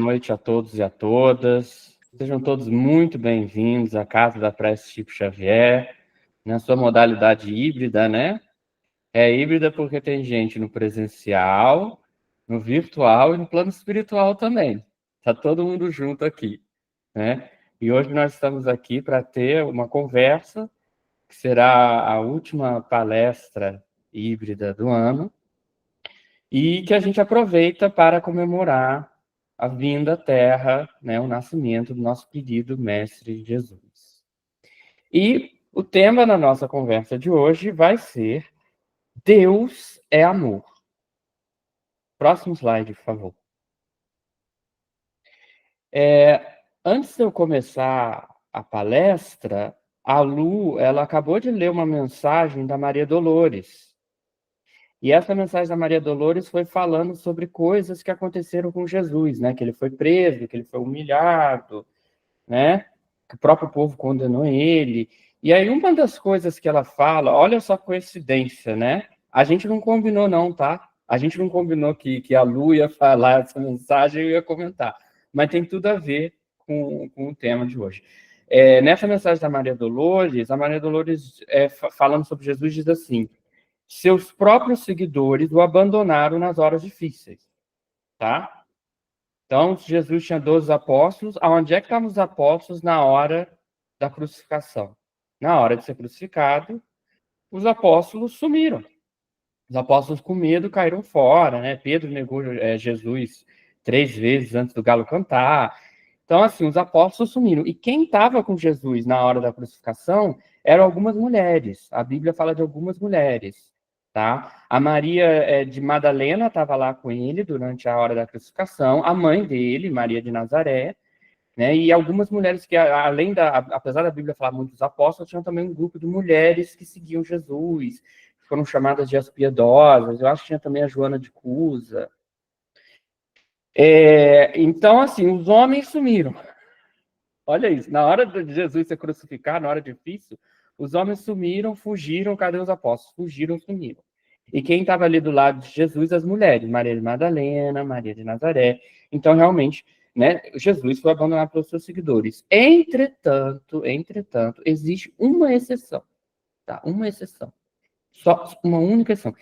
Boa noite a todos e a todas. Sejam todos muito bem-vindos à Casa da Prece Chico Xavier, na sua modalidade híbrida, né? É híbrida porque tem gente no presencial, no virtual e no plano espiritual também. Está todo mundo junto aqui, né? E hoje nós estamos aqui para ter uma conversa, que será a última palestra híbrida do ano, e que a gente aproveita para comemorar a vinda à Terra, né, o nascimento do nosso querido Mestre Jesus. E o tema da nossa conversa de hoje vai ser Deus é amor. Próximo slide, por favor. Antes de eu começar a palestra, a Lu, ela acabou de ler uma mensagem da Maria Dolores. E essa mensagem da Maria Dolores foi falando sobre coisas que aconteceram com Jesus, né? Que ele foi preso, que ele foi humilhado, né? Que o próprio povo condenou ele. E aí uma das coisas que ela fala, olha só a coincidência, né? A gente não combinou não, tá? A gente não combinou que a Lu ia falar essa mensagem e eu ia comentar. Mas tem tudo a ver com o tema de hoje. Nessa mensagem da Maria Dolores, a Maria Dolores, falando sobre Jesus, diz assim: seus próprios seguidores o abandonaram nas horas difíceis, tá? Então, Jesus tinha 12 apóstolos. Aonde é que estavam os apóstolos na hora da crucificação? Na hora de ser crucificado, os apóstolos sumiram. Os apóstolos, com medo, caíram fora, né? Pedro negou Jesus 3 vezes antes do galo cantar. Então, assim, os apóstolos sumiram. E quem estava com Jesus na hora da crucificação eram algumas mulheres. A Bíblia fala de algumas mulheres, tá? A Maria de Madalena estava lá com ele durante a hora da crucificação, a mãe dele, Maria de Nazaré, né? E algumas mulheres que, apesar da Bíblia falar muito dos apóstolos, tinham também um grupo de mulheres que seguiam Jesus, que foram chamadas de as piedosas. Eu acho que tinha também a Joana de Cusa. Então, assim, os homens sumiram. Olha isso, na hora de Jesus ser crucificado, na hora difícil, os homens sumiram, fugiram, cadê os apóstolos? Fugiram, sumiram. E quem estava ali do lado de Jesus? As mulheres, Maria de Madalena, Maria de Nazaré. Então, realmente, né, Jesus foi abandonado pelos seus seguidores. Entretanto, existe uma exceção, tá? Uma exceção. Só uma única exceção.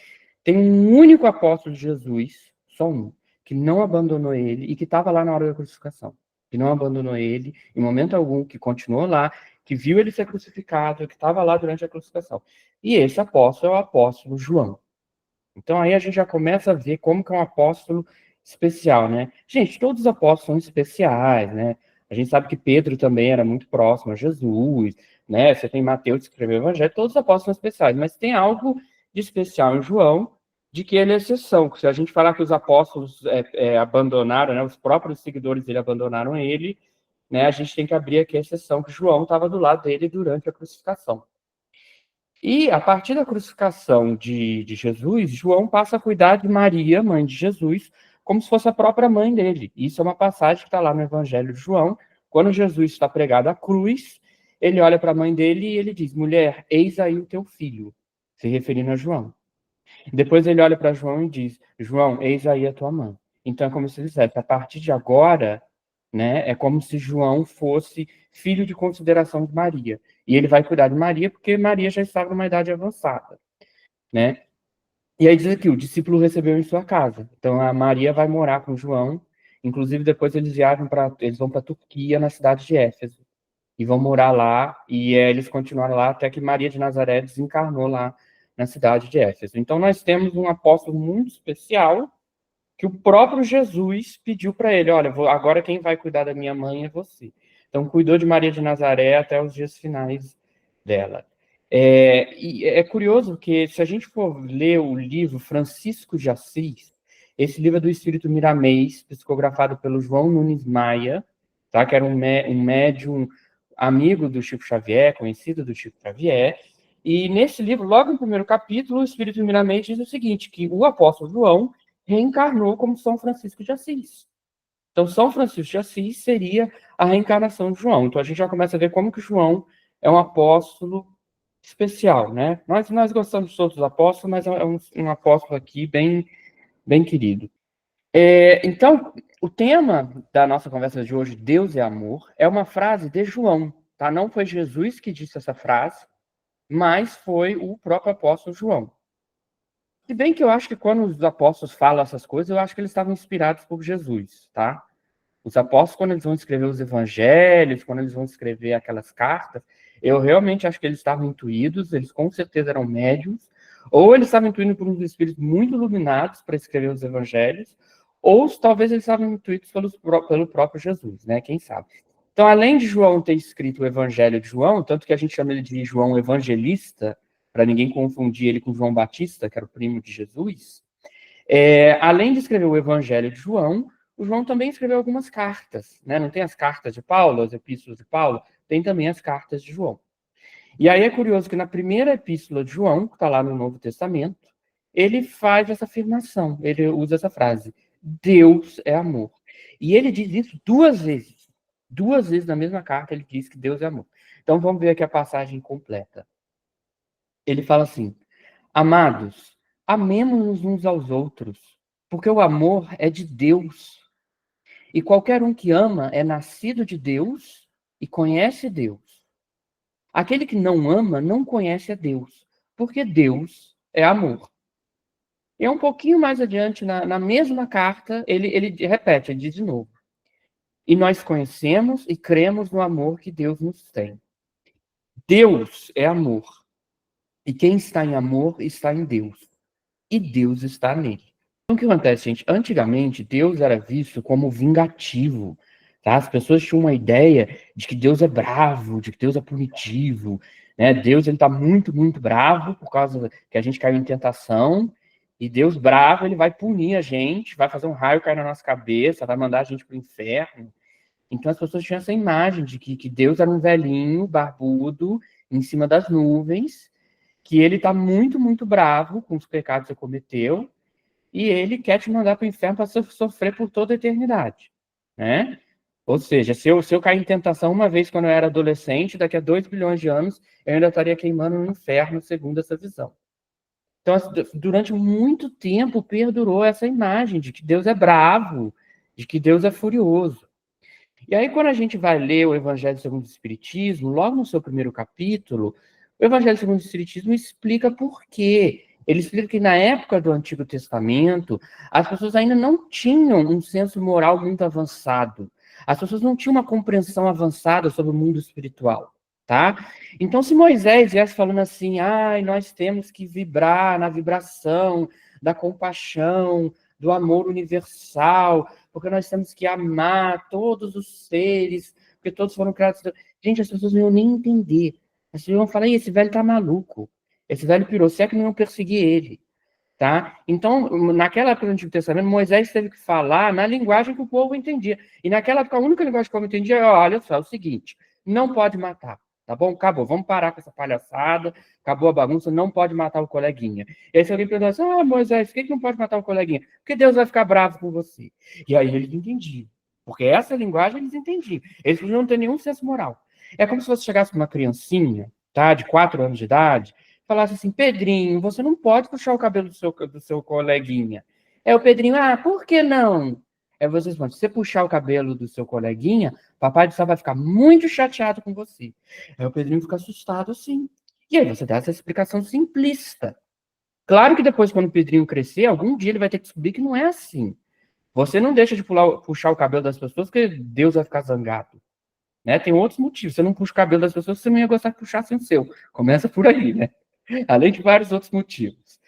Tem um único apóstolo de Jesus, só um, que não abandonou ele e que estava lá na hora da crucificação. Que não abandonou ele em momento algum, que continuou lá, que viu ele ser crucificado, que estava lá durante a crucificação. E esse apóstolo é o apóstolo João. Então aí a gente já começa a ver como que é um apóstolo especial, né? Gente, todos os apóstolos são especiais, né? A gente sabe que Pedro também era muito próximo a Jesus, né? Você tem Mateus que escreveu o Evangelho, todos os apóstolos são especiais, mas tem algo de especial em João, de que ele é exceção. Se a gente falar que os apóstolos abandonaram, né? Os próprios seguidores dele abandonaram ele, né? A gente tem que abrir aqui a exceção que João estava do lado dele durante a crucificação. E a partir da crucificação de Jesus, João passa a cuidar de Maria, mãe de Jesus, como se fosse a própria mãe dele. Isso é uma passagem que está lá no Evangelho de João. Quando Jesus está pregado à cruz, ele olha para a mãe dele e ele diz: mulher, eis aí o teu filho, se referindo a João. Depois ele olha para João e diz: João, eis aí a tua mãe. Então é como se ele dissesse: a partir de agora, né, é como se João fosse filho de consideração de Maria. E ele vai cuidar de Maria porque Maria já estava numa idade avançada, né? E aí diz aqui: o discípulo recebeu em sua casa. Então a Maria vai morar com João. Inclusive depois eles vão para Turquia, na cidade de Éfeso, e vão morar lá, e eles continuaram lá até que Maria de Nazaré desencarnou lá na cidade de Éfeso. Então nós temos um apóstolo muito especial, que o próprio Jesus pediu para ele: olha, agora quem vai cuidar da minha mãe é você. Então cuidou de Maria de Nazaré até os dias finais dela. E é curioso que, se a gente for ler o livro Francisco de Assis, esse livro é do Espírito Miramês, psicografado pelo João Nunes Maia, tá? Que era um médium amigo do Chico Xavier, conhecido do Chico Xavier. E nesse livro, logo no primeiro capítulo, o Espírito Miramês diz o seguinte: que o apóstolo João reencarnou como São Francisco de Assis. Então, São Francisco de Assis seria a reencarnação de João. Então, a gente já começa a ver como que João é um apóstolo especial, né? Nós gostamos de todos os apóstolos, mas é um apóstolo aqui bem querido. Então, O tema da nossa conversa de hoje, Deus é amor, é uma frase de João, tá? Não foi Jesus que disse essa frase, mas foi o próprio apóstolo João. Se bem que eu acho que quando os apóstolos falam essas coisas, eu acho que eles estavam inspirados por Jesus, tá? Os apóstolos, quando eles vão escrever os evangelhos, quando eles vão escrever aquelas cartas, eu realmente acho que eles estavam intuídos, eles com certeza eram médiums, ou eles estavam intuídos por uns espíritos muito iluminados para escrever os evangelhos, ou talvez eles estavam intuídos pelo próprio Jesus, né? Quem sabe? Então, além de João ter escrito o Evangelho de João, tanto que a gente chama ele de João Evangelista, para ninguém confundir ele com João Batista, que era o primo de Jesus, além de escrever o Evangelho de João, o João também escreveu algumas cartas, né? Não tem as cartas de Paulo, as epístolas de Paulo, tem também as cartas de João. E aí é curioso que na primeira epístola de João, que está lá no Novo Testamento, ele faz essa afirmação, ele usa essa frase: Deus é amor. E ele diz isso duas vezes. Duas vezes na mesma carta ele diz que Deus é amor. Então vamos ver aqui a passagem completa. Ele fala assim: Amados, amemo-nos uns aos outros, porque o amor é de Deus. E qualquer um que ama é nascido de Deus e conhece Deus. Aquele que não ama não conhece a Deus, porque Deus é amor. E um pouquinho mais adiante, na mesma carta, ele repete, ele diz de novo: E nós conhecemos e cremos no amor que Deus nos tem. Deus é amor. E quem está em amor está em Deus. E Deus está nele. Então, o que acontece, gente? Antigamente, Deus era visto como vingativo, tá? As pessoas tinham uma ideia de que Deus é bravo, de que Deus é punitivo, né? Deus, ele tá muito, muito bravo por causa que a gente caiu em tentação, e Deus bravo, ele vai punir a gente, vai fazer um raio cair na nossa cabeça, vai mandar a gente pro inferno. Então, as pessoas tinham essa imagem de que Deus era um velhinho, barbudo, em cima das nuvens, que ele tá muito, muito bravo com os pecados que você cometeu, e ele quer te mandar para o inferno para sofrer por toda a eternidade, né? Ou seja, se eu cair em tentação uma vez quando eu era adolescente, daqui a 2 bilhões de anos, eu ainda estaria queimando no inferno, segundo essa visão. Então, durante muito tempo, perdurou essa imagem de que Deus é bravo, de que Deus é furioso. E aí, quando a gente vai ler o Evangelho segundo o Espiritismo, logo no seu primeiro capítulo, o Evangelho segundo o Espiritismo explica por quê. Ele explica que na época do Antigo Testamento, as pessoas ainda não tinham um senso moral muito avançado. As pessoas não tinham uma compreensão avançada sobre o mundo espiritual, tá? Então, se Moisés viesse falando assim, nós temos que vibrar na vibração da compaixão, do amor universal, porque nós temos que amar todos os seres, porque todos foram criados. Gente, as pessoas não iam nem entender. As pessoas iam falar, esse velho tá maluco. Esse velho pirou, se é que não iam perseguir ele. Tá? Então, naquela época do Antigo Testamento, Moisés teve que falar na linguagem que o povo entendia. E naquela época, a única linguagem que o povo entendia é, olha só, é o seguinte, não pode matar, tá bom? Acabou, vamos parar com essa palhaçada, acabou a bagunça, não pode matar o coleguinha. E aí se alguém perguntar assim, Moisés, por que não pode matar o coleguinha? Porque Deus vai ficar bravo com você. E aí eles entendiam. Porque essa linguagem eles entendiam. Eles não têm nenhum senso moral. É como se você chegasse com uma criancinha, tá, de 4 anos de idade, falasse assim, Pedrinho, você não pode puxar o cabelo do seu coleguinha. É o Pedrinho, por que não? É vocês vão, se você puxar o cabelo do seu coleguinha, papai do céu vai ficar muito chateado com você. Aí o Pedrinho fica assustado assim. E aí você dá essa explicação simplista. Claro que depois, quando o Pedrinho crescer, algum dia ele vai ter que descobrir que não é assim. Você não deixa de puxar o cabelo das pessoas porque Deus vai ficar zangado. Né? Tem outros motivos. Você não puxa o cabelo das pessoas, você não ia gostar que puxassem o seu. Começa por aí, né? Além de vários outros motivos.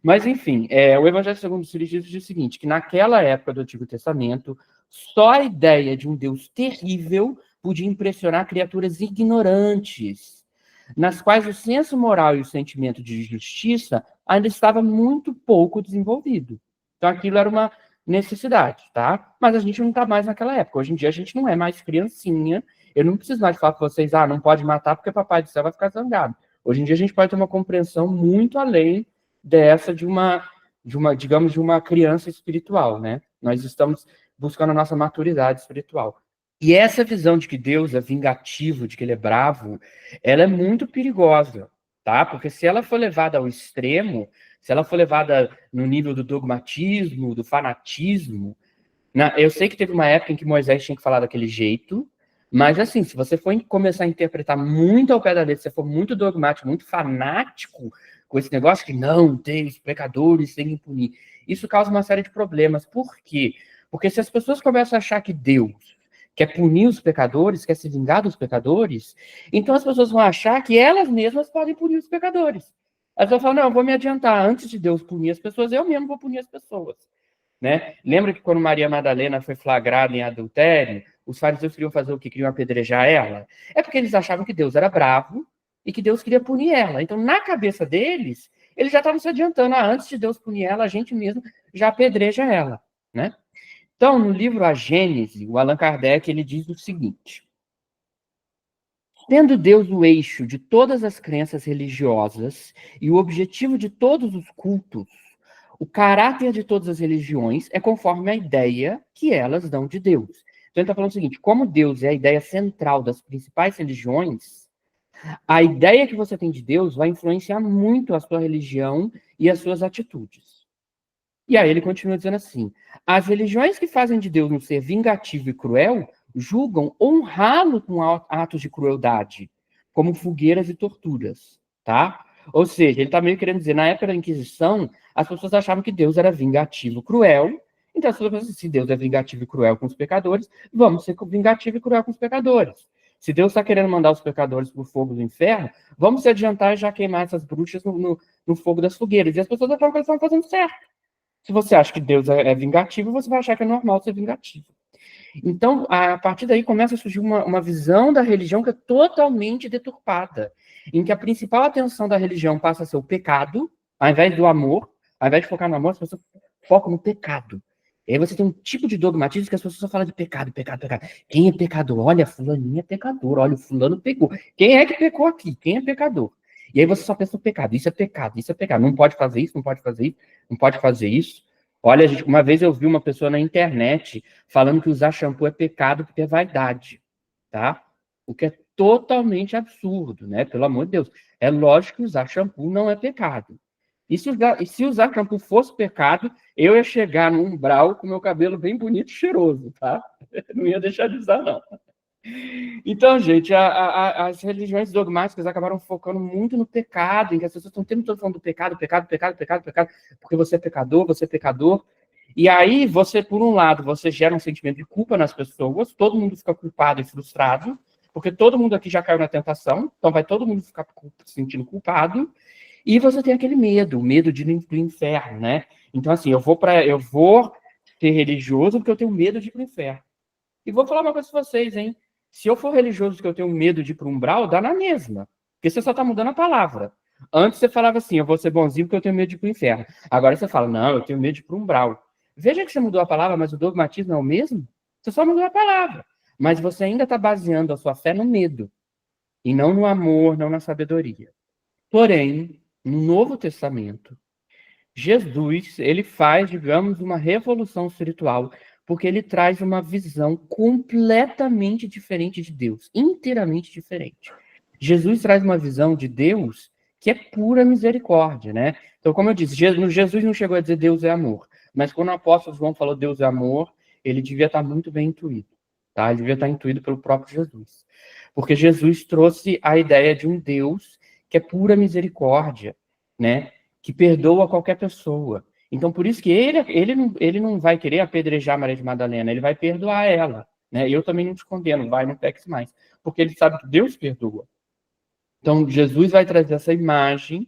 Mas, enfim, o Evangelho segundo o Espiritismo diz o seguinte, que naquela época do Antigo Testamento, só a ideia de um Deus terrível podia impressionar criaturas ignorantes, nas quais o senso moral e o sentimento de justiça ainda estava muito pouco desenvolvido. Então, aquilo era uma necessidade, tá? Mas a gente não está mais naquela época. Hoje em dia, a gente não é mais criancinha. Eu não preciso mais falar para vocês, não pode matar porque papai do céu vai ficar zangado. Hoje em dia a gente pode ter uma compreensão muito além dessa digamos, de uma criança espiritual, né? Nós estamos buscando a nossa maturidade espiritual. E essa visão de que Deus é vingativo, de que ele é bravo, ela é muito perigosa, tá? Porque se ela for levada ao extremo, se ela for levada no nível do dogmatismo, do fanatismo, Eu sei que teve uma época em que Moisés tinha que falar daquele jeito, mas assim, se você for começar a interpretar muito ao pé da letra, se você for muito dogmático, muito fanático com esse negócio que não, Deus, pecadores tem que punir, isso causa uma série de problemas. Por quê? Porque se as pessoas começam a achar que Deus quer punir os pecadores, quer se vingar dos pecadores, então as pessoas vão achar que elas mesmas podem punir os pecadores. Elas vão falar, não, eu vou me adiantar, antes de Deus punir as pessoas, eu mesmo vou punir as pessoas. Né? Lembra que quando Maria Madalena foi flagrada em adultério, os fariseus queriam fazer o que? Queriam apedrejar ela? É porque eles achavam que Deus era bravo e que Deus queria punir ela. Então, na cabeça deles, eles já estavam se adiantando. Antes de Deus punir ela, a gente mesmo já apedreja ela. Né? Então, no livro A Gênese, o Allan Kardec ele diz o seguinte: tendo Deus o eixo de todas as crenças religiosas e o objetivo de todos os cultos, o caráter de todas as religiões é conforme a ideia que elas dão de Deus. Então ele está falando o seguinte: como Deus é a ideia central das principais religiões, a ideia que você tem de Deus vai influenciar muito a sua religião e as suas atitudes. E aí ele continua dizendo assim: as religiões que fazem de Deus um ser vingativo e cruel julgam honrá-lo com atos de crueldade, como fogueiras e torturas, tá? Ou seja, ele está meio querendo dizer, na época da Inquisição, as pessoas achavam que Deus era vingativo, cruel. Então, as pessoas pensam, se Deus é vingativo e cruel com os pecadores, vamos ser vingativo e cruel com os pecadores. Se Deus está querendo mandar os pecadores para o fogo do inferno, vamos se adiantar e já queimar essas bruxas no fogo das fogueiras. E as pessoas achavam que eles estavam fazendo certo. Se você acha que Deus é vingativo, você vai achar que é normal ser vingativo. Então, a partir daí começa a surgir uma visão da religião que é totalmente deturpada, em que a principal atenção da religião passa a ser o pecado, ao invés do amor, ao invés de focar no amor, as pessoas focam no pecado. E aí você tem um tipo de dogmatismo que as pessoas só falam de pecado, pecado, pecado. Quem é pecador? Olha, fulaninha é pecador, olha, o fulano pecou. Quem é que pecou aqui? Quem é pecador? E aí você só pensa no pecado, isso é pecado, isso é pecado. Não pode fazer isso, não pode fazer isso, não pode fazer isso. Olha, gente, uma vez eu vi uma pessoa na internet falando que usar shampoo é pecado porque é vaidade, tá? O que é totalmente absurdo, né? Pelo amor de Deus. É lógico que usar shampoo não é pecado. E se usar shampoo fosse pecado, eu ia chegar no umbral com meu cabelo bem bonito e cheiroso, tá? Não ia deixar de usar, não. Então, gente, as religiões dogmáticas acabaram focando muito no pecado, em que as pessoas estão tendo todo falando do pecado, pecado, pecado, pecado, pecado, porque você é pecador. E aí, você, por um lado, você gera um sentimento de culpa nas pessoas, todo mundo fica culpado e frustrado, porque todo mundo aqui já caiu na tentação, então vai todo mundo ficar se sentindo culpado, e você tem aquele medo, o medo de ir para o inferno, né? Então, assim, eu vou ser religioso porque eu tenho medo de ir para o inferno. E vou falar uma coisa para vocês, hein? Se eu for religioso porque eu tenho medo de ir para um umbral, dá na mesma. Porque você só está mudando a palavra. Antes você falava assim, eu vou ser bonzinho porque eu tenho medo de ir para o inferno. Agora você fala, não, eu tenho medo de ir para um umbral. Veja que você mudou a palavra, mas o dogmatismo é o mesmo. Você só mudou a palavra. Mas você ainda está baseando a sua fé no medo. E não no amor, não na sabedoria. Porém, no Novo Testamento, Jesus, ele faz, digamos, uma revolução espiritual, porque ele traz uma visão completamente diferente de Deus, inteiramente diferente. Jesus traz uma visão de Deus que é pura misericórdia, né? Então, como eu disse, Jesus não chegou a dizer Deus é amor, mas quando o apóstolo João falou Deus é amor, ele devia estar muito bem intuído, tá? Ele devia estar intuído pelo próprio Jesus. Porque Jesus trouxe a ideia de um Deus que é pura misericórdia, né? Que perdoa qualquer pessoa. Então, por isso que ele não vai querer apedrejar Maria de Madalena, ele vai perdoar ela. Né? Eu também não te condeno, vai, não peques mais. Porque ele sabe que Deus perdoa. Então, Jesus vai trazer essa imagem,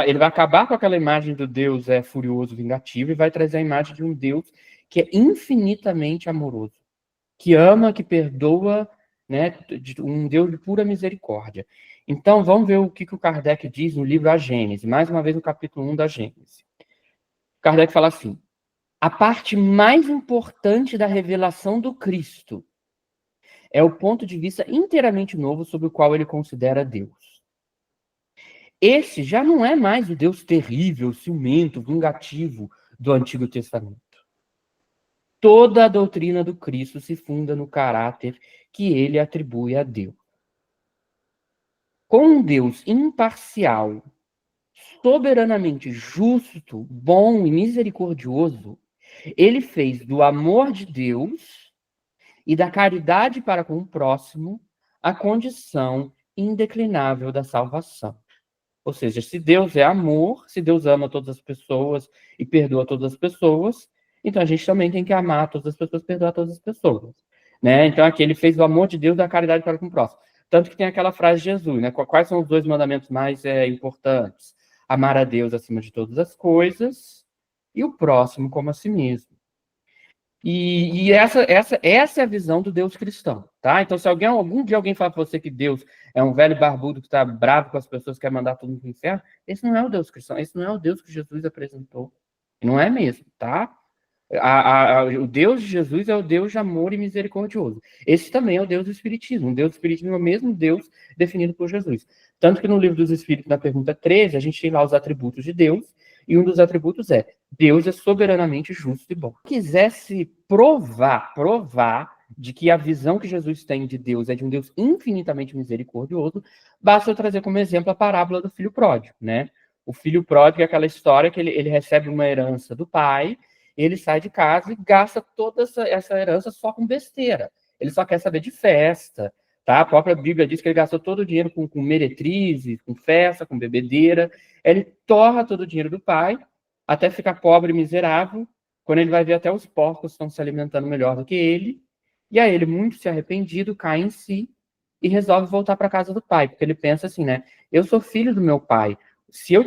ele vai acabar com aquela imagem do Deus furioso, vingativo, e vai trazer a imagem de um Deus que é infinitamente amoroso, que ama, que perdoa, né? Um Deus de pura misericórdia. Então, vamos ver o que o Kardec diz no livro A Gênese, mais uma vez no capítulo 1 da Gênese. Kardec fala assim: a parte mais importante da revelação do Cristo é o ponto de vista inteiramente novo sobre o qual ele considera Deus. Esse já não é mais o Deus terrível, ciumento, vingativo do Antigo Testamento. Toda a doutrina do Cristo se funda no caráter que ele atribui a Deus. Com um Deus imparcial, soberanamente justo, bom e misericordioso, Ele fez do amor de Deus e da caridade para com o próximo a condição indeclinável da salvação. Ou seja, se Deus é amor, se Deus ama todas as pessoas e perdoa todas as pessoas, então a gente também tem que amar todas as pessoas, perdoar todas as pessoas, né? Então aqui ele fez o amor de Deus da caridade para com o próximo. Tanto que tem aquela frase de Jesus, né? Quais são os 2 mandamentos mais importantes? Amar a Deus acima de todas as coisas e o próximo como a si mesmo. E essa é a visão do Deus cristão, tá? Então, se algum dia alguém falar para você que Deus é um velho barbudo que está bravo com as pessoas, quer mandar todo mundo para o inferno, esse não é o Deus cristão, esse não é o Deus que Jesus apresentou. Não é mesmo, tá? O Deus de Jesus é o Deus de amor e misericordioso. Esse também é o Deus do Espiritismo. O Deus do Espiritismo é o mesmo Deus definido por Jesus. Tanto que no Livro dos Espíritos, na pergunta 13, a gente tem lá os atributos de Deus, e um dos atributos é: Deus é soberanamente justo e bom. Se quisesse provar de que a visão que Jesus tem de Deus é de um Deus infinitamente misericordioso, basta eu trazer como exemplo a parábola do filho pródigo, né? O filho pródigo é aquela história que ele recebe uma herança do pai, ele sai de casa e gasta toda essa herança só com besteira. Ele só quer saber de festa, tá? A própria Bíblia diz que ele gastou todo o dinheiro com meretrizes, com festa, com bebedeira. Ele torra todo o dinheiro do pai, até ficar pobre e miserável. Quando ele vai ver, até os porcos estão se alimentando melhor do que ele. E aí ele, muito se arrependido, cai em si e resolve voltar para a casa do pai, porque ele pensa assim, né? Eu sou filho do meu pai.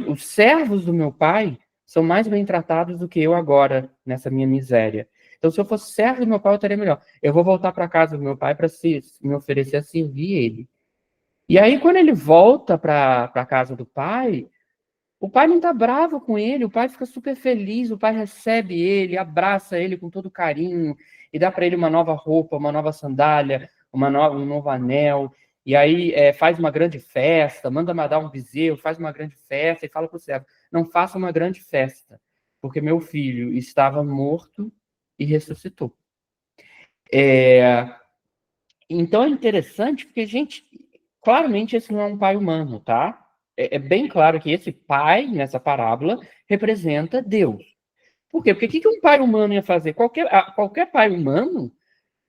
Os servos do meu pai são mais bem tratados do que eu agora, nessa minha miséria. Então, se eu fosse servo do meu pai, eu estaria melhor. Eu vou voltar para a casa do meu pai para me oferecer a servir ele. E aí, quando ele volta para a casa do pai, o pai não está bravo com ele, o pai fica super feliz, o pai recebe ele, abraça ele com todo carinho, e dá para ele uma nova roupa, uma nova sandália, um novo anel, e aí faz uma grande festa, manda dar um bezerro, faz uma grande festa, e fala para o servo: não faça uma grande festa, porque meu filho estava morto e ressuscitou. Então é interessante, porque, gente, claramente esse não é um pai humano, tá? É bem claro que esse pai, nessa parábola, representa Deus. Por quê? Porque o que um pai humano ia fazer? Qualquer pai humano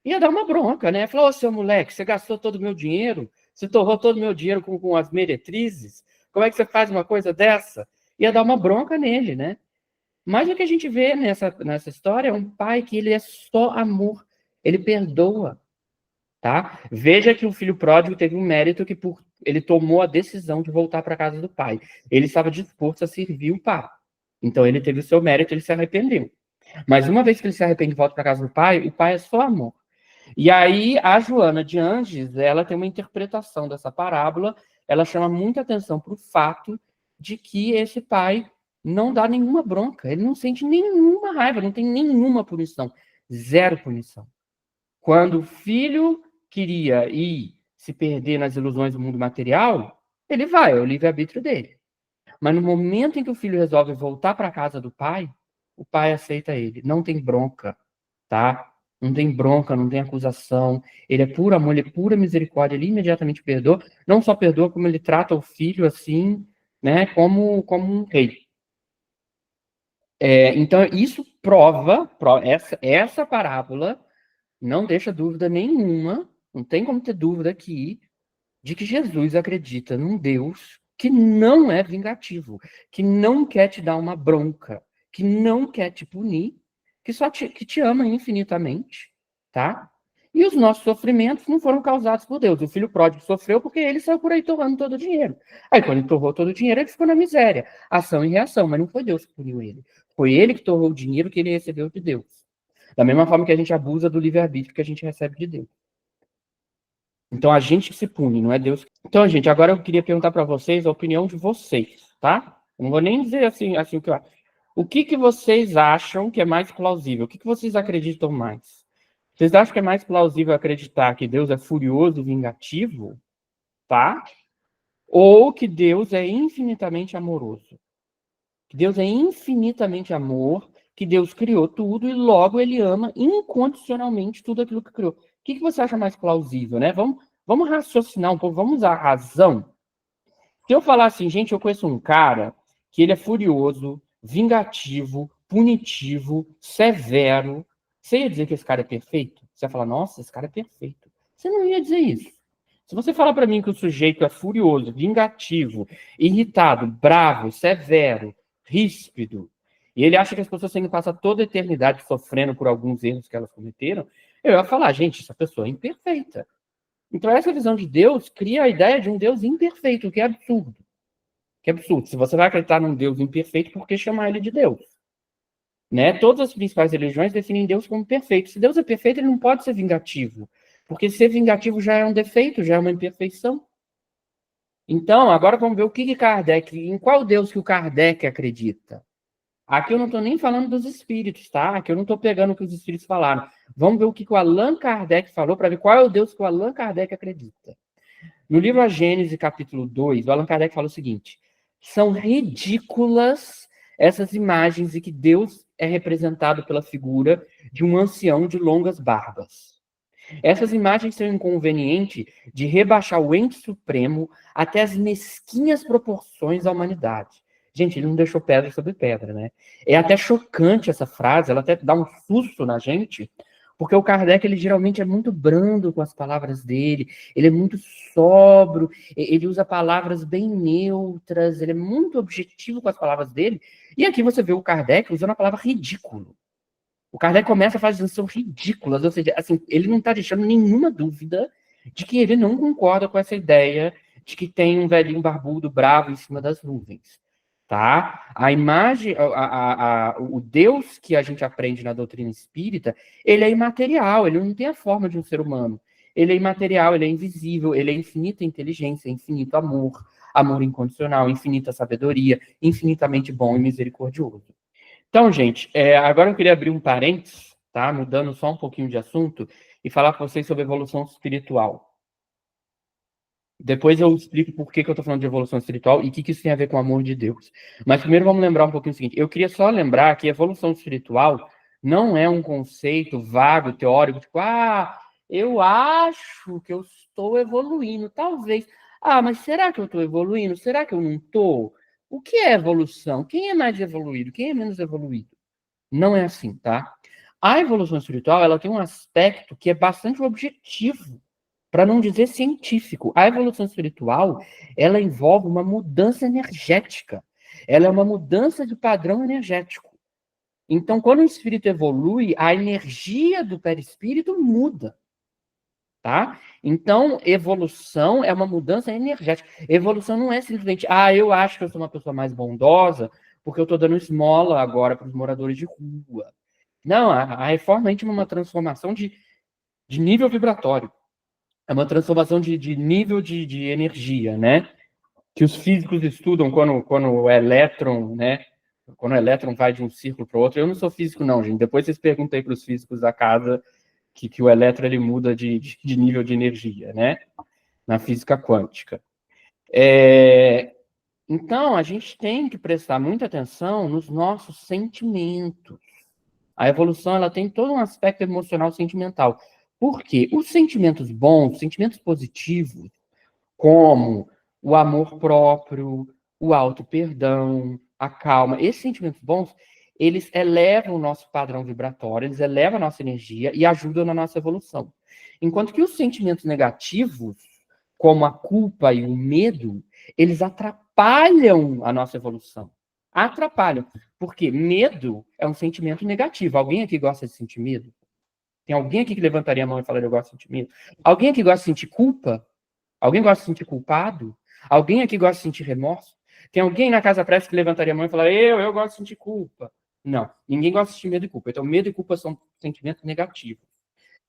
ia dar uma bronca, né? Falou: ô, seu moleque, você gastou todo o meu dinheiro, você torrou todo o meu dinheiro com as meretrizes, como é que você faz uma coisa dessa? Ia dar uma bronca nele, né? Mas o que a gente vê nessa história é um pai que ele é só amor, ele perdoa, tá? Veja que o filho pródigo teve um mérito que ele tomou a decisão de voltar para a casa do pai. Ele estava disposto a servir o pai. Então ele teve o seu mérito, ele se arrependeu. Mas uma vez que ele se arrepende e volta para a casa do pai, o pai é só amor. E aí a Joana de Anges, ela tem uma interpretação dessa parábola, ela chama muita atenção para o fato de que esse pai não dá nenhuma bronca, ele não sente nenhuma raiva, não tem nenhuma punição, zero punição. Quando o filho queria ir se perder nas ilusões do mundo material, ele vai, é o livre-arbítrio dele. Mas no momento em que o filho resolve voltar para a casa do pai, o pai aceita ele. Não tem bronca, tá? Não tem bronca, não tem acusação. Ele é puro amor, ele é pura misericórdia, ele imediatamente perdoa. Não só perdoa, como ele trata o filho assim, né, como um rei. Então, isso prova essa parábola não deixa dúvida nenhuma, não tem como ter dúvida aqui, de que Jesus acredita num Deus que não é vingativo, que não quer te dar uma bronca, que não quer te punir, que te ama infinitamente, tá? E os nossos sofrimentos não foram causados por Deus. O filho pródigo sofreu porque ele saiu por aí torrando todo o dinheiro. Aí, quando ele torrou todo o dinheiro, ele ficou na miséria. Ação e reação, mas não foi Deus que puniu ele. Foi ele que torrou o dinheiro que ele recebeu de Deus. Da mesma forma que a gente abusa do livre-arbítrio que a gente recebe de Deus. Então, a gente que se pune, não é Deus. Então, gente, agora eu queria perguntar para vocês a opinião de vocês, tá? Eu não vou nem dizer assim o que eu acho. O que vocês acham que é mais plausível? O que vocês acreditam mais? Vocês acham que é mais plausível acreditar que Deus é furioso e vingativo, tá? Ou que Deus é infinitamente amoroso? Que Deus é infinitamente amor, que Deus criou tudo e logo ele ama incondicionalmente tudo aquilo que criou. O que você acha mais plausível, né? Vamos raciocinar um pouco, vamos usar a razão. Se eu falar assim, gente, eu conheço um cara que ele é furioso, vingativo, punitivo, severo. Você ia dizer que esse cara é perfeito? Você ia falar, nossa, esse cara é perfeito. Você não ia dizer isso. Se você falar para mim que o sujeito é furioso, vingativo, irritado, bravo, severo, ríspido, e ele acha que as pessoas têm que passar toda a eternidade sofrendo por alguns erros que elas cometeram, eu ia falar, gente, essa pessoa é imperfeita. Então, essa visão de Deus cria a ideia de um Deus imperfeito, o que é absurdo. Que é absurdo. Se você vai acreditar num Deus imperfeito, por que chamar ele de Deus? Né? Todas as principais religiões definem Deus como perfeito. Se Deus é perfeito, ele não pode ser vingativo. Porque ser vingativo já é um defeito, já é uma imperfeição. Então, agora vamos ver o que Kardec, em qual Deus que o Kardec acredita. Aqui eu não estou nem falando dos espíritos, tá? Aqui eu não estou pegando o que os espíritos falaram. Vamos ver o que o Allan Kardec falou para ver qual é o Deus que o Allan Kardec acredita. No livro A Gênese, capítulo 2, o Allan Kardec fala o seguinte: são ridículas essas imagens em que Deus é representado pela figura de um ancião de longas barbas. Essas imagens são inconvenientes de rebaixar o ente supremo até as mesquinhas proporções da humanidade. Gente, ele não deixou pedra sobre pedra, né? É até chocante essa frase, ela até dá um susto na gente, porque o Kardec, ele geralmente é muito brando com as palavras dele, ele é muito sóbrio, ele usa palavras bem neutras, ele é muito objetivo com as palavras dele, e aqui você vê o Kardec usando a palavra ridículo. O Kardec começa a fazer são ridículas, ou seja, assim, ele não está deixando nenhuma dúvida de que ele não concorda com essa ideia de que tem um velhinho barbudo bravo em cima das nuvens, tá? A imagem, o Deus que a gente aprende na doutrina espírita, ele é imaterial, ele não tem a forma de um ser humano. Ele é imaterial, ele é invisível, ele é infinita inteligência, infinito amor, amor incondicional, infinita sabedoria, infinitamente bom e misericordioso. Então, gente, agora eu queria abrir um parênteses, tá? Mudando só um pouquinho de assunto, e falar com vocês sobre evolução espiritual. Depois eu explico por que eu estou falando de evolução espiritual e o que isso tem a ver com o amor de Deus. Mas primeiro vamos lembrar um pouquinho o seguinte: eu queria só lembrar que evolução espiritual não é um conceito vago, teórico, tipo, eu acho que eu estou evoluindo, talvez. Mas será que eu estou evoluindo? Será que eu não estou? O que é evolução? Quem é mais evoluído? Quem é menos evoluído? Não é assim, tá? A evolução espiritual, ela tem um aspecto que é bastante objetivo, para não dizer científico. A evolução espiritual, ela envolve uma mudança energética. Ela é uma mudança de padrão energético. Então, quando o espírito evolui, a energia do perispírito muda, tá? Então, evolução é uma mudança energética. Evolução não é simplesmente, eu acho que eu sou uma pessoa mais bondosa porque eu estou dando esmola agora para os moradores de rua. Não, a reforma íntima é uma transformação de nível vibratório. É uma transformação de nível de energia, né? Que os físicos estudam quando o elétron, né? Quando o elétron vai de um círculo para o outro. Eu não sou físico, não, gente. Depois vocês perguntam aí para os físicos da casa que o elétron ele muda de nível de energia, né? Na física quântica. Então, a gente tem que prestar muita atenção nos nossos sentimentos. A evolução ela tem todo um aspecto emocional sentimental. Por quê? Os sentimentos bons, sentimentos positivos, como o amor próprio, o auto-perdão, a calma, esses sentimentos bons, eles elevam o nosso padrão vibratório, eles elevam a nossa energia e ajudam na nossa evolução. Enquanto que os sentimentos negativos, como a culpa e o medo, eles atrapalham a nossa evolução. Atrapalham. Porque medo é um sentimento negativo. Alguém aqui gosta de sentir medo? Tem alguém aqui que levantaria a mão e falaria, eu gosto de sentir medo? Alguém aqui gosta de sentir culpa? Alguém gosta de se sentir culpado? Alguém aqui gosta de sentir remorso? Tem alguém na casa pressa que levantaria a mão e falaria, eu gosto de sentir culpa? Não, ninguém gosta de sentir medo e culpa. Então, medo e culpa são sentimentos negativos.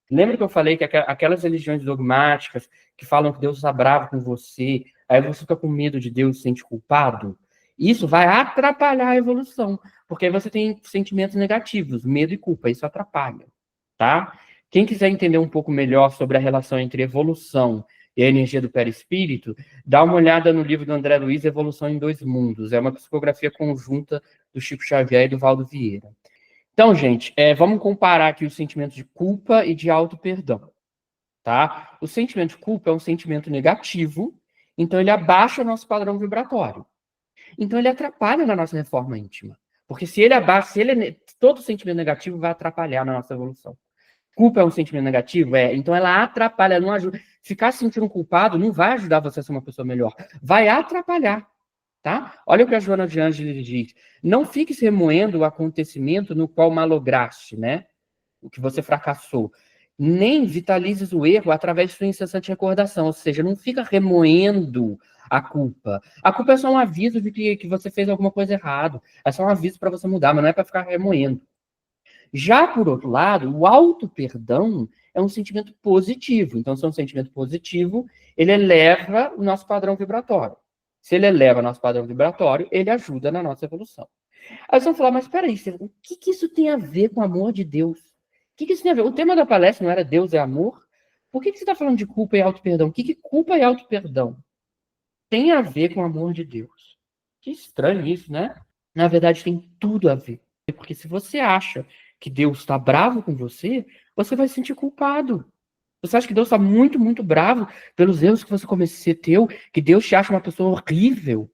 Lembra que eu falei que aquelas religiões dogmáticas que falam que Deus está bravo com você, aí você fica com medo de Deus e se sente culpado? Isso vai atrapalhar a evolução, porque aí você tem sentimentos negativos, medo e culpa, isso atrapalha, tá? Quem quiser entender um pouco melhor sobre a relação entre evolução e a energia do perispírito, dá uma olhada no livro do André Luiz, Evolução em Dois Mundos. É uma psicografia conjunta do Chico Xavier e do Valdo Vieira. Então, gente, vamos comparar aqui os sentimentos de culpa e de auto-perdão, tá? O sentimento de culpa é um sentimento negativo, então ele abaixa o nosso padrão vibratório. Então ele atrapalha na nossa reforma íntima. Porque se ele abaixa, todo sentimento negativo vai atrapalhar na nossa evolução. Culpa é um sentimento negativo? É. Então ela atrapalha, não ajuda. Ficar se sentindo culpado não vai ajudar você a ser uma pessoa melhor. Vai atrapalhar, tá? Olha o que a Joana de Ângeles diz. Não fique se remoendo o acontecimento no qual malograste, né? O que você fracassou. Nem vitalizes o erro através de sua incessante recordação. Ou seja, não fica remoendo a culpa. A culpa é só um aviso de que você fez alguma coisa errada. É só um aviso para você mudar, mas não é para ficar remoendo. Já, por outro lado, o auto-perdão é um sentimento positivo. Então, se é um sentimento positivo, ele eleva o nosso padrão vibratório. Se ele eleva o nosso padrão vibratório, ele ajuda na nossa evolução. Aí vocês vão falar, mas peraí, o que isso tem a ver com o amor de Deus? O que isso tem a ver? O tema da palestra não era Deus é amor? Por que você está falando de culpa e auto-perdão? O que culpa e auto-perdão tem a ver com o amor de Deus? Que estranho isso, né? Na verdade, tem tudo a ver. Porque se você acha que Deus está bravo com você, você vai se sentir culpado. Você acha que Deus está muito, muito bravo pelos erros que você cometeu, que Deus te acha uma pessoa horrível.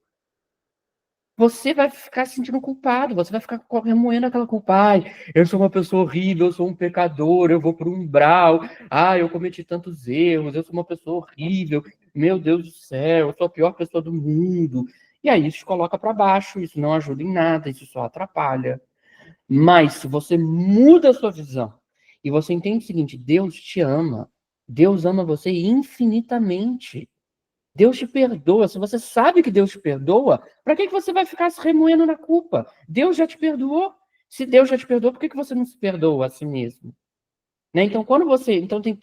Você vai ficar se sentindo culpado, você vai ficar remoendo aquela culpa. Ai, eu sou uma pessoa horrível, eu sou um pecador, eu vou para um umbral. Ai, eu cometi tantos erros, eu sou uma pessoa horrível. Meu Deus do céu, eu sou a pior pessoa do mundo. E aí isso te coloca para baixo, isso não ajuda em nada, isso só atrapalha. Mas se você muda a sua visão e você entende o seguinte, Deus te ama. Deus ama você infinitamente. Deus te perdoa. Se você sabe que Deus te perdoa, para que você vai ficar se remoendo na culpa? Deus já te perdoou. Se Deus já te perdoou, por que você não se perdoa a si mesmo? Né? Então,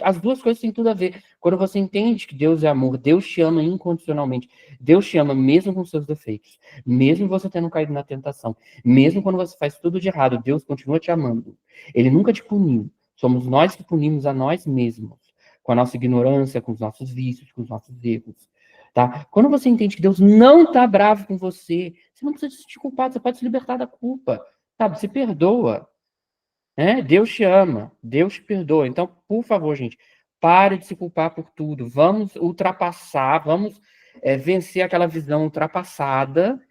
as duas coisas têm tudo a ver. Quando você entende que Deus é amor, Deus te ama incondicionalmente. Deus te ama mesmo com seus defeitos, mesmo você tendo caído na tentação, mesmo quando você faz tudo de errado, Deus continua te amando. Ele nunca te puniu. Somos nós que punimos a nós mesmos, com a nossa ignorância, com os nossos vícios, com os nossos erros. Tá? Quando você entende que Deus não está bravo com você, você não precisa se sentir culpado, você pode se libertar da culpa. Sabe? Se perdoa. Deus te ama, Deus te perdoa. Então, por favor, gente, pare de se culpar por tudo. Vamos ultrapassar, vamos vencer aquela visão ultrapassada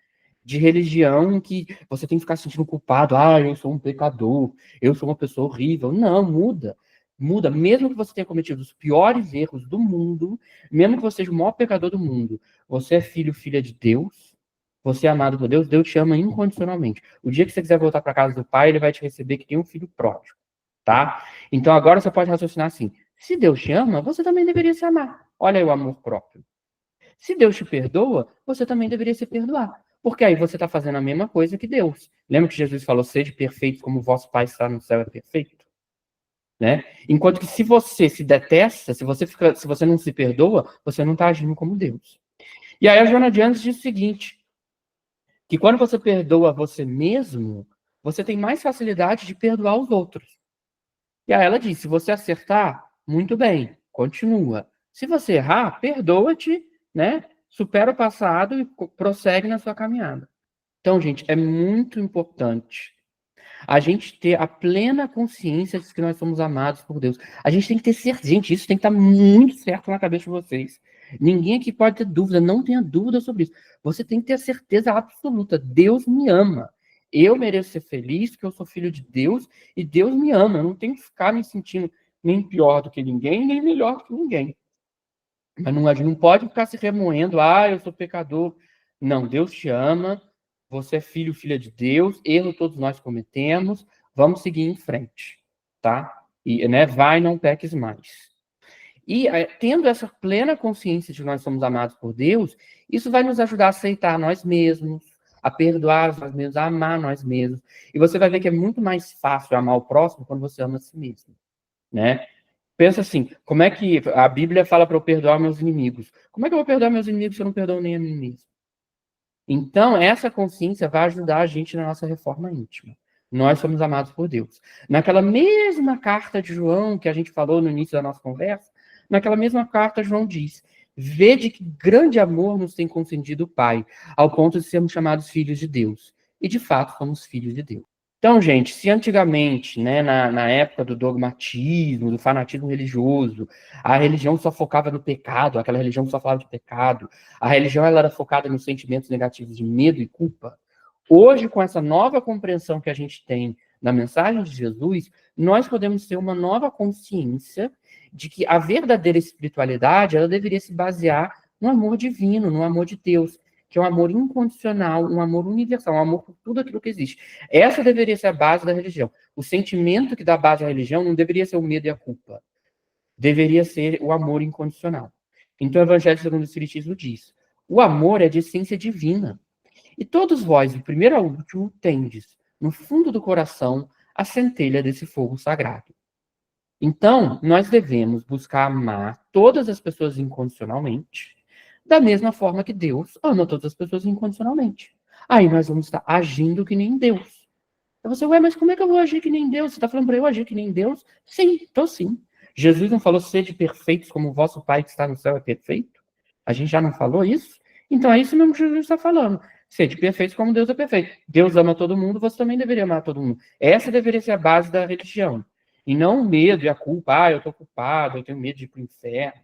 de religião em que você tem que ficar se sentindo culpado. Ah, eu sou um pecador, eu sou uma pessoa horrível. Não, muda. Muda, mesmo que você tenha cometido os piores erros do mundo, mesmo que você seja o maior pecador do mundo, você é filho, filha de Deus, você é amado por Deus, Deus te ama incondicionalmente. O dia que você quiser voltar para casa do pai, ele vai te receber que tem um filho pródigo, tá? Então agora você pode raciocinar assim: se Deus te ama, você também deveria se amar. Olha aí o amor próprio. Se Deus te perdoa, você também deveria se perdoar. Porque aí você está fazendo a mesma coisa que Deus. Lembra que Jesus falou: sede perfeitos como o vosso Pai está no céu é perfeito? Né? Enquanto que se você se detesta, se você não se perdoa, você não está agindo como Deus. E aí a Joana de Anjos diz o seguinte: que quando você perdoa você mesmo, você tem mais facilidade de perdoar os outros. E aí ela diz: se você acertar, muito bem, continua. Se você errar, perdoa-te, né? Supera o passado e prossegue na sua caminhada. Então, gente, é muito importante a gente ter a plena consciência de que nós somos amados por Deus. A gente tem que ter certeza, gente, isso tem que estar muito certo na cabeça de vocês. Ninguém aqui pode ter dúvida, não tenha dúvida sobre isso. Você tem que ter a certeza absoluta, Deus me ama. Eu mereço ser feliz, porque eu sou filho de Deus, e Deus me ama. Eu não tenho que ficar me sentindo nem pior do que ninguém, nem melhor do que ninguém. Mas não, a gente não pode ficar se remoendo, eu sou pecador. Não, Deus te ama, você é filho, filha de Deus, erro todos nós cometemos, vamos seguir em frente, tá? E, né, vai, não peques mais. E tendo essa plena consciência de que nós somos amados por Deus, isso vai nos ajudar a aceitar nós mesmos, a perdoar nós mesmos, a amar nós mesmos. E você vai ver que é muito mais fácil amar o próximo quando você ama a si mesmo, né? Pensa assim, como é que a Bíblia fala para eu perdoar meus inimigos? Como é que eu vou perdoar meus inimigos se eu não perdoo nem a mim mesmo? Então, essa consciência vai ajudar a gente na nossa reforma íntima. Nós somos amados por Deus. Naquela mesma carta de João que a gente falou no início da nossa conversa, naquela mesma carta, João diz: vede que grande amor nos tem concedido o Pai, ao ponto de sermos chamados filhos de Deus. E, de fato, somos filhos de Deus. Então, gente, se antigamente, né, na época do dogmatismo, do fanatismo religioso, a religião só focava no pecado, aquela religião só falava de pecado, a religião ela era focada nos sentimentos negativos de medo e culpa, Hoje, com essa nova compreensão que a gente tem na mensagem de Jesus, nós podemos ter uma nova consciência de que a verdadeira espiritualidade, ela deveria se basear no amor divino, no amor de Deus, que é um amor incondicional, um amor universal, um amor por tudo aquilo que existe. Essa deveria ser a base da religião. O sentimento que dá base à religião não deveria ser o medo e a culpa. Deveria ser o amor incondicional. Então, o Evangelho segundo o Espiritismo diz: o amor é de essência divina. E todos vós, do primeiro ao último, tendes, no fundo do coração, a centelha desse fogo sagrado. Então, nós devemos buscar amar todas as pessoas incondicionalmente, da mesma forma que Deus ama todas as pessoas incondicionalmente. Aí nós vamos estar agindo que nem Deus. Eu vou dizer, ué, mas como é que eu vou agir que nem Deus? Você está falando para eu agir que nem Deus? Sim, estou sim. Jesus não falou, sede perfeitos como o vosso Pai que está no céu é perfeito? A gente já não falou isso? Então é isso mesmo que Jesus está falando. Sede perfeitos como Deus é perfeito. Deus ama todo mundo, você também deveria amar todo mundo. Essa deveria ser a base da religião. E não o medo e a culpa. Ah, eu estou culpado, eu tenho medo de ir para o inferno.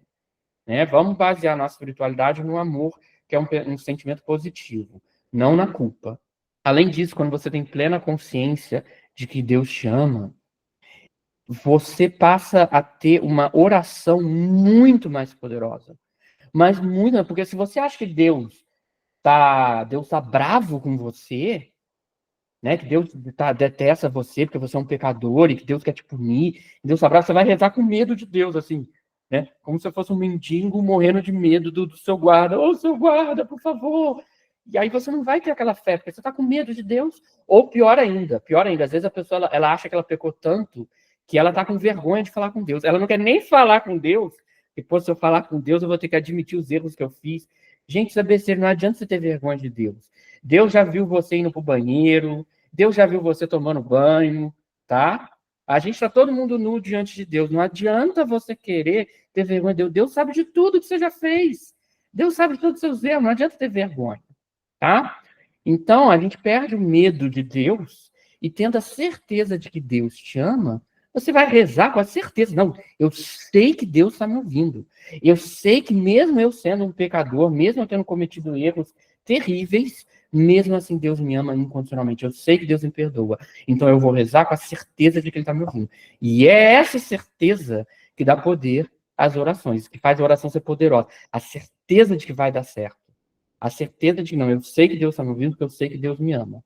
Né? Vamos basear nossa espiritualidade no amor, que é um sentimento positivo, não na culpa. Além disso, quando você tem plena consciência de que Deus te ama, você passa a ter uma oração muito mais poderosa. Mas muito, porque se você acha que Deus tá bravo com você, né? Que Deus detesta você porque você é um pecador e que Deus quer te punir, Deus tá bravo, você vai rezar com medo de Deus, assim, né? Como se fosse um mendigo morrendo de medo do seu guarda. Ô, seu guarda, por favor! E aí você não vai ter aquela fé, porque você está com medo de Deus. Ou pior ainda, às vezes a pessoa ela acha que ela pecou tanto que ela está com vergonha de falar com Deus. Ela não quer nem falar com Deus, depois se eu falar com Deus, eu vou ter que admitir os erros que eu fiz. Gente, isso é besteira, não adianta você ter vergonha de Deus. Deus já viu você indo para o banheiro, Deus já viu você tomando banho, tá? A gente está todo mundo nu diante de Deus. Não adianta você querer ter vergonha de Deus. Deus sabe de tudo que você já fez. Deus sabe de todos os seus erros. Não adianta ter vergonha, tá? Então, a gente perde o medo de Deus e tendo a certeza de que Deus te ama, você vai rezar com a certeza. Não, eu sei que Deus está me ouvindo. Eu sei que mesmo eu sendo um pecador, mesmo eu tendo cometido erros terríveis, mesmo assim Deus me ama incondicionalmente. Eu sei que Deus me perdoa. Então eu vou rezar com a certeza de que Ele está me ouvindo. E é essa certeza que dá poder às orações, que faz a oração ser poderosa. A certeza de que vai dar certo. A certeza de que não, eu sei que Deus está me ouvindo, porque eu sei que Deus me ama.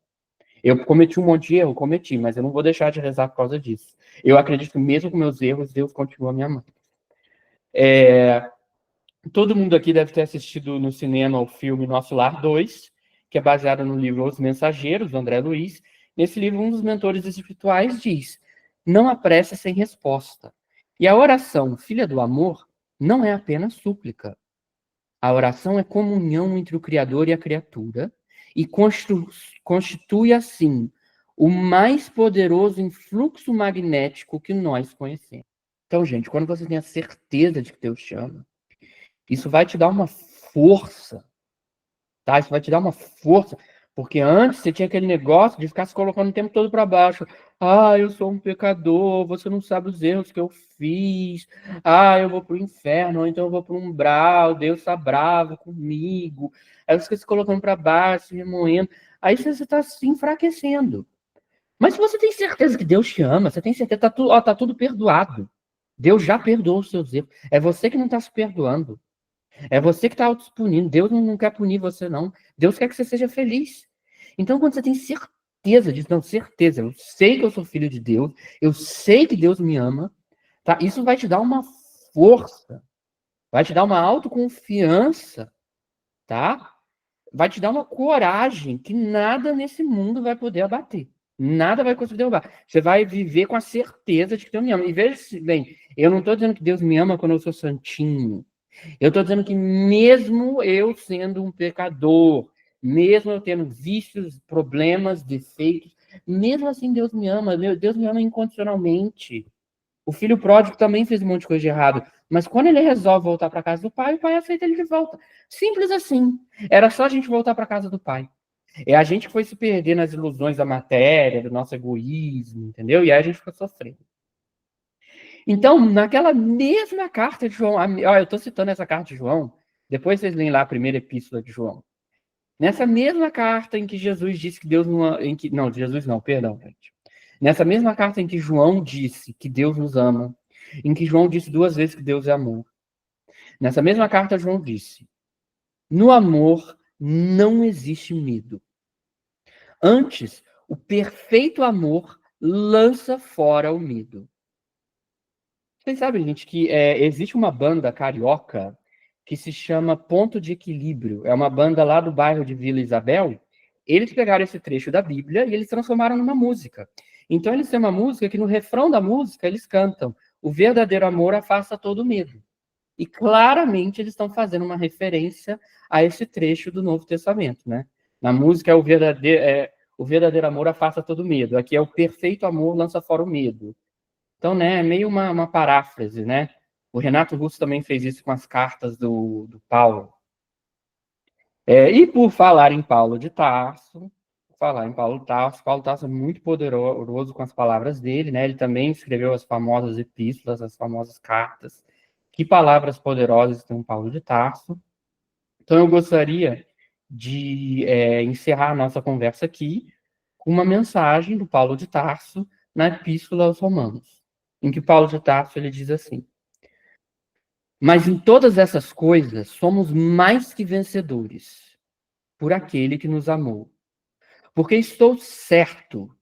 Eu cometi um monte de erro, cometi, mas eu não vou deixar de rezar por causa disso. Eu acredito que mesmo com meus erros, Deus continua me amando. Todo mundo aqui deve ter assistido no cinema o filme Nosso Lar 2, que é baseado no livro Os Mensageiros, do André Luiz. Nesse livro, um dos mentores espirituais diz: não há prece sem resposta. E a oração, filha do amor, não é apenas súplica. A oração é comunhão entre o Criador e a criatura e constitui, assim, o mais poderoso influxo magnético que nós conhecemos. Então, gente, quando você tem a certeza de que Deus te ama, isso vai te dar uma força, tá? Isso vai te dar uma força, porque antes você tinha aquele negócio de ficar se colocando o tempo todo para baixo. Ah, eu sou um pecador, você não sabe os erros que eu fiz. Ah, eu vou pro inferno, ou então eu vou pro umbral, Deus tá bravo comigo. Aí você fica se colocando para baixo, se remoendo. Aí você está se enfraquecendo. Mas se você tem certeza que Deus te ama, você tem certeza que tá tudo perdoado. Deus já perdoou os seus erros. É você que não está se perdoando. É você que está auto-punindo. Deus não quer punir você, não. Deus quer que você seja feliz. Então, quando você tem certeza disso, não, certeza, eu sei que eu sou filho de Deus, eu sei que Deus me ama, tá? Isso vai te dar uma força, vai te dar uma autoconfiança, tá? Vai te dar uma coragem que nada nesse mundo vai poder abater. Nada vai conseguir derrubar. Você vai viver com a certeza de que Deus me ama. E veja bem, eu não estou dizendo que Deus me ama quando eu sou santinho. Eu estou dizendo que mesmo eu sendo um pecador, mesmo eu tendo vícios, problemas, defeitos, mesmo assim Deus me ama, Deus me ama incondicionalmente. O filho pródigo também fez um monte de coisa de errado, mas quando ele resolve voltar para casa do pai, o pai aceita ele de volta. Simples assim. Era só a gente voltar para casa do pai. É a gente que foi se perder nas ilusões da matéria, do nosso egoísmo, entendeu? E aí a gente fica sofrendo. Então, naquela mesma carta de João, ó, eu estou citando essa carta de João, depois vocês leem lá a primeira epístola de João. Nessa mesma carta em que Jesus disse que Deus não... Não, Jesus não, perdão, gente. Nessa mesma carta em que João disse que Deus nos ama, em que João disse 2 vezes que Deus é amor, nessa mesma carta João disse: no amor não existe medo. Antes, o perfeito amor lança fora o medo. Vocês sabem, gente, que existe uma banda carioca que se chama Ponto de Equilíbrio. É uma banda lá do bairro de Vila Isabel. Eles pegaram esse trecho da Bíblia e eles transformaram numa música. Então, eles têm uma música que no refrão da música eles cantam: o verdadeiro amor afasta todo medo. E claramente eles estão fazendo uma referência a esse trecho do Novo Testamento, né? Na música o verdadeiro amor afasta todo medo. Aqui é o perfeito amor lança fora o medo. Então, né, é meio uma paráfrase, né? O Renato Russo também fez isso com as cartas do Paulo. E por falar em Paulo de Tarso, Paulo Tarso é muito poderoso com as palavras dele, né? Ele também escreveu as famosas epístolas, as famosas cartas. Que palavras poderosas tem Paulo de Tarso. Então, eu gostaria de encerrar a nossa conversa aqui com uma mensagem do Paulo de Tarso na Epístola aos Romanos, em que Paulo de Tarso ele diz assim: mas em todas essas coisas somos mais que vencedores por aquele que nos amou. Porque estou certo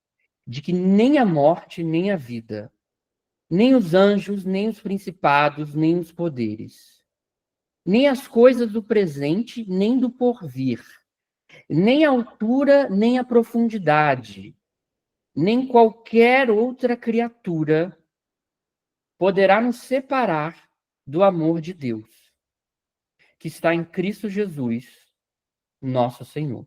de que nem a morte, nem a vida, nem os anjos, nem os principados, nem os poderes, nem as coisas do presente, nem do porvir, nem a altura, nem a profundidade, nem qualquer outra criatura poderá nos separar do amor de Deus, que está em Cristo Jesus, nosso Senhor.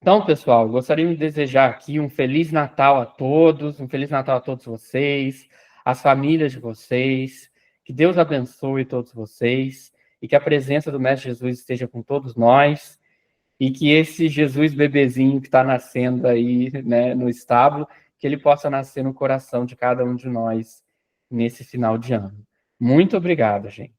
Então, pessoal, gostaria de desejar aqui um Feliz Natal a todos, um Feliz Natal a todos vocês, as famílias de vocês, que Deus abençoe todos vocês e que a presença do Mestre Jesus esteja com todos nós e que esse Jesus bebezinho que está nascendo aí, né, no estábulo, que ele possa nascer no coração de cada um de nós nesse final de ano. Muito obrigado, gente.